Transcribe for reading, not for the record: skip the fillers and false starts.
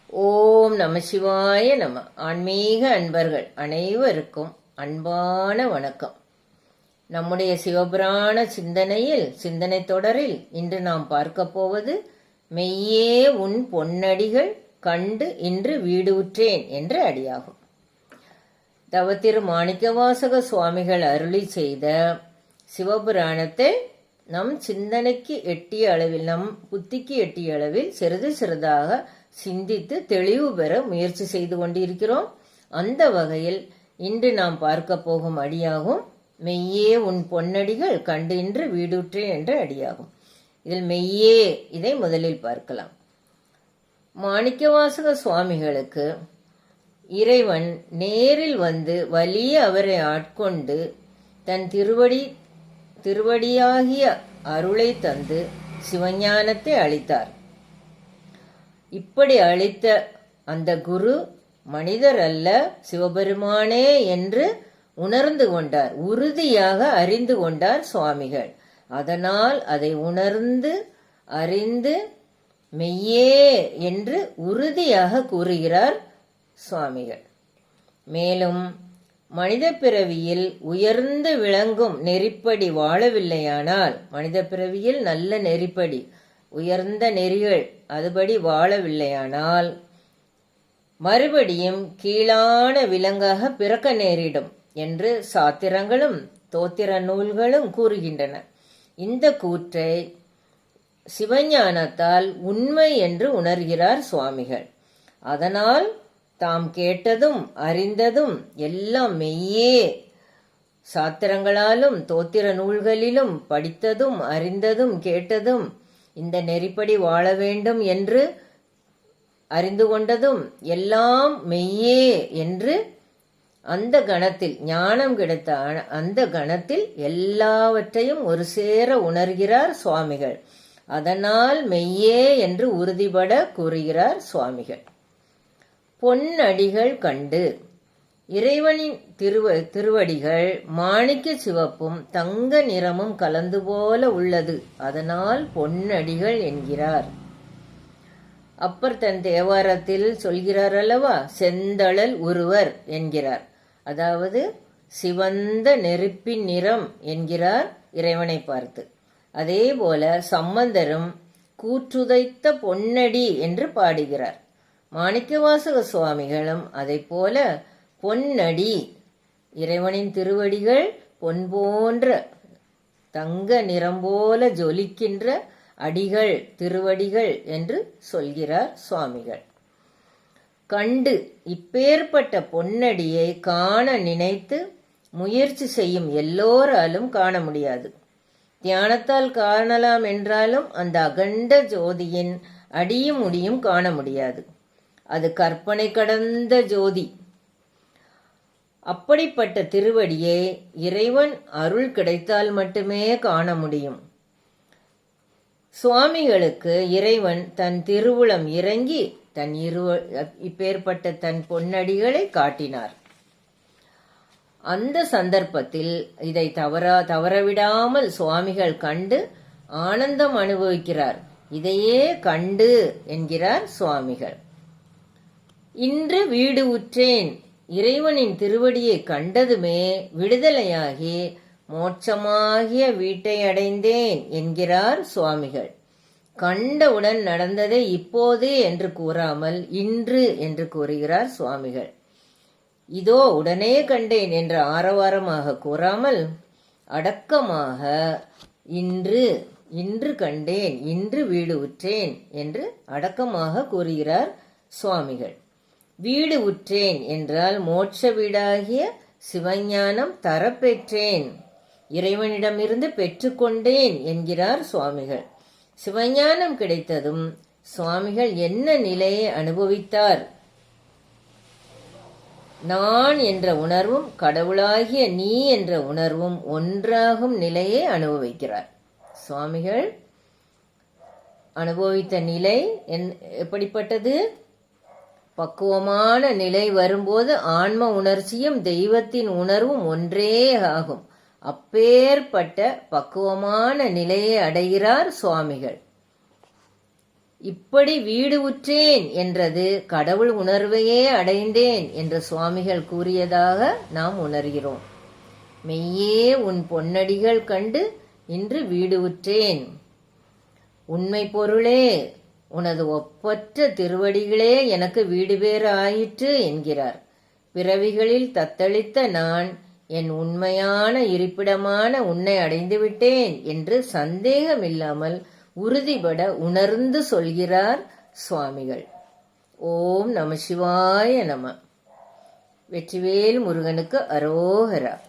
ஓம் நம சிவாய நம. ஆன்மீக அன்பர்கள் அனைவருக்கும் அன்பான வணக்கம். நம்முடைய சிவபுராண சிந்தனை தொடரில் இன்று நாம் பார்க்க போவது மெய்யே உன் பொன்னடிகள் கண்டு இன்று வீடு உற்றேன் என்ற அடியாகும். தவத்திரு மாணிக்கவாசக சுவாமிகள் அருளி செய்த சிவபுராணத்தை நம் சிந்தனைக்கு எட்டிய அளவில், நம் புத்திக்கு எட்டிய அளவில் சிறிது சிறிதாக சிந்தித்து தெளிவு பெற முயற்சி செய்து கொண்டிருக்கிறோம். அந்த வகையில் இன்று நாம் பார்க்க போகும் அடியாகும் மெய்யே உன் பொன்னடிகள் கண்டு இன்று வீடுற்றேன் என்ற அடியாகும். இதில் மெய்யே இதை முதலில் பார்க்கலாம். மாணிக்கவாசக சுவாமிகளுக்கு இறைவன் நேரில் வந்து வலிய அவரை ஆட்கொண்டு தன் திருவடியாகிய அருளை தந்து சிவஞானத்தை அளித்தார். இப்படி அளித்த அந்த குரு மனிதர் அல்ல, சிவபெருமானே என்று உணர்ந்து கொண்டார், உறுதியாக அறிந்து கொண்டார் சுவாமிகள். அதனால் அதை உணர்ந்து அறிந்து மெய்யே என்று உறுதியாக கூறுகிறார் சுவாமிகள். மேலும் மனித பிறவியில் உயர்ந்து விளங்கும் நெறிப்படி வாழவில்லையானால், மனித பிறவியில் நல்ல நெறிப்படி உயர்ந்த நெறிகள் அதுபடி வாழவில்லையானால் மறுபடியும் கீழான விலங்காக பிறக்க நேரிடும் என்று சாத்திரங்களும் தோத்திர நூல்களும் கூறுகின்றன. இந்த கூற்றை சிவஞானத்தால் உண்மை என்று உணர்கிறார் சுவாமிகள். அதனால் தாம் கேட்டதும் அறிந்ததும் எல்லாம் மெய்யே, சாத்திரங்களாலும் தோத்திர நூல்களிலும் படித்ததும் அறிந்ததும் கேட்டதும் இந்த நெறிப்படி வாழ வேண்டும் என்று அறிந்து கொண்டதும் எல்லாம் மெய்யே என்று அந்த கணத்தில், ஞானம் கிடைத்த அந்த கணத்தில் எல்லாவற்றையும் ஒரு சேர உணர்கிறார் சுவாமிகள். அதனால் மெய்யே என்று உறுதிபட கூறுகிறார் சுவாமிகள். பொன்னடிகள் கண்டு, இறைவனின் திருவடிகள் மாணிக்க சிவப்பும் தங்க நிறமும் கலந்து போல உள்ளது, அதனால் பொன்னடிகள் என்கிறார். அப்பர் தன் தேவாரத்தில் சொல்கிறார் அல்லவா, செந்தழல் உருவர் என்கிறார். அதாவது சிவந்த நெருப்பின் நிறம் என்கிறார் இறைவனை பார்த்து. அதே போல சம்பந்தரும் கூற்றுதைத்த பொன்னடி என்று பாடுகிறார். மாணிக்கவாசக சுவாமிகளும் அதை போல பொன்னடி, இறைவனின் திருவடிகள் பொன் போன்ற தங்க நிறம் போல ஜொலிக்கின்ற அடிகள், திருவடிகள் என்று சொல்கிறார் சுவாமிகள். கண்டு, இப்பேற்பட்ட பொன்னடியை காண நினைத்து முயற்சி செய்யும் எல்லோராலும் காண முடியாது. தியானத்தால் காணலாம் என்றாலும் அந்த அகண்ட ஜோதியின் அடியும் முடியும் காண முடியாது. அது கற்பனை கடந்த ஜோதி. அப்படிப்பட்ட திருவடியை இறைவன் அருள் கிடைத்தால் மட்டுமே காண முடியும். சுவாமிகளுக்கு இறைவன் தன் திருவுளம் இறங்கி இப்பேற்பட்ட தன் பொன்னடிகளை காட்டினார். அந்த சந்தர்ப்பத்தில் இதை தவறவிடாமல் சுவாமிகள் கண்டு ஆனந்தம் அனுபவிக்கிறார். இதையே கண்டு என்கிறார் சுவாமிகள். இன்று வீடு உற்றேன், இறைவனின் திருவடியை கண்டதுமே விடுதலையாகி மோட்சமாகிய வீட்டை அடைந்தேன் என்கிறார் சுவாமிகள். கண்டவுடன் நடந்ததை இப்போது என்று கூறாமல் இன்று என்று கூறுகிறார் சுவாமிகள். இதோ உடனே கண்டேன் என்ற ஆரவாரமாக கூறாமல் அடக்கமாக இன்று கண்டேன், இன்று வீடு உற்றேன் என்று அடக்கமாக கூறுகிறார் சுவாமிகள். வீடு உற்றேன் என்றால் மோட்ச வீடாகிய சிவஞானம் தரப்பெற்றேன், இறைவனிடமிருந்து பெற்றுக்கொண்டேன் என்கிறார் சுவாமிகள். சிவஞானம் கிடைத்ததும் சுவாமிகள் என்ன நிலையை அனுபவித்தார்? நான் என்ற உணர்வும் கடவுளாகிய நீ என்ற உணர்வும் ஒன்றாகும் நிலையை அனுபவிக்கிறார். சுவாமிகள் அனுபவித்த நிலை எப்படிப்பட்டது? பக்குவமான நிலை வரும்போது ஆன்ம உணர்ச்சியும் தெய்வத்தின் உணர்வும் ஒன்றே ஆகும். அப்பேற்பட்ட பக்குவமான நிலையை அடைகிறார் சுவாமிகள். இப்படி வீடு உற்றேன் என்றது கடவுள் உணர்வையே அடைந்தேன் என்று சுவாமிகள் கூறியதாக நாம் உணர்கிறோம். மெய்யே உன் பொன்னடிகள் கண்டு இன்று வீடு உற்றேன். உண்மை பொருளே, உனது ஒப்பற்ற திருவடிகளே எனக்கு வீடு பேறு ஆயிற்று என்கிறார். பிறவிகளில் தத்தளித்த நான் என் உண்மையான இருப்பிடமான உன்னை அடைந்துவிட்டேன் என்று சந்தேகமில்லாமல் உறுதிபட உணர்ந்து சொல்கிறார் சுவாமிகள். ஓம் நம சிவாய நம. வெற்றிவேல் முருகனுக்கு அரோகரா.